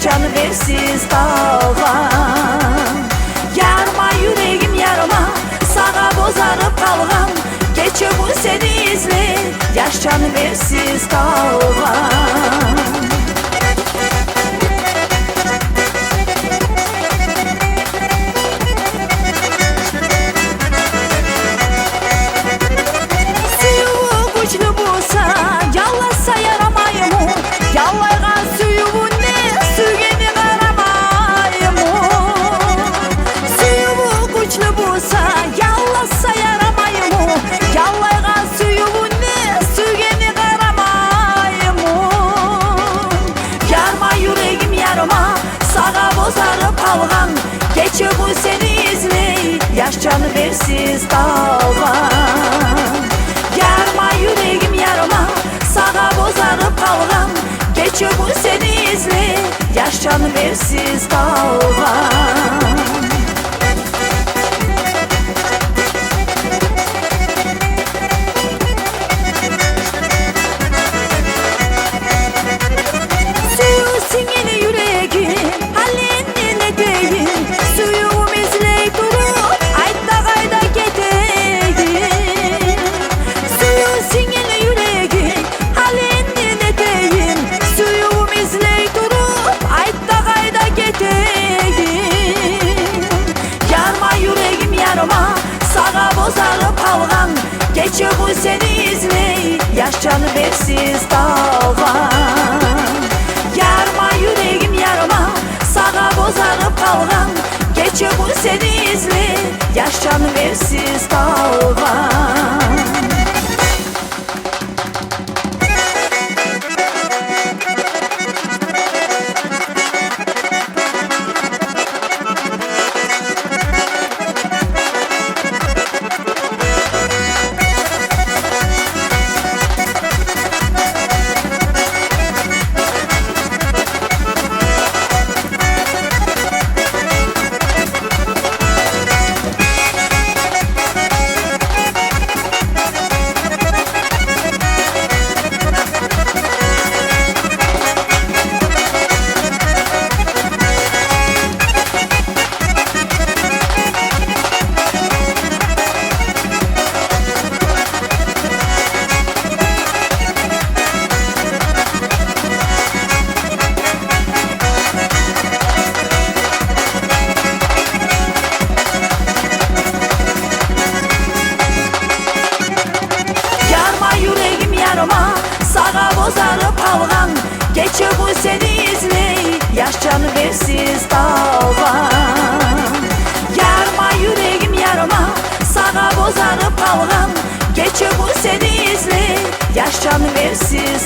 Canı versiz dalga. Yarma yüreğim yarma, sağa bozarıp kalgan. Geçiyor bu seni izle, yaş canı versiz dalga. Suyu güçlü bulsa, yallasa yaramayım. Yallaygan suyu geçiyor bu seni izle, yaş canı versiz dalga. Yarma yüreğim yarma, sağa bozarıp kalgan. Geçiyor bu seni izle, yaş canı versiz dalga. Geçiyor bu seni izle, yaş canı versiz dalga. Yarma yüreğim yarma, sağa bozarıp kalgan. Geçiyor bu seni izle, yaş canı versiz dalga. Sağa bozarıp kalgan. Geçiyor bu seni izle, yaş canı versiz dalga. Yarma yüreğim yarma, sağa bozarıp kalgan. Geçiyor bu seni izle, yaş canı versiz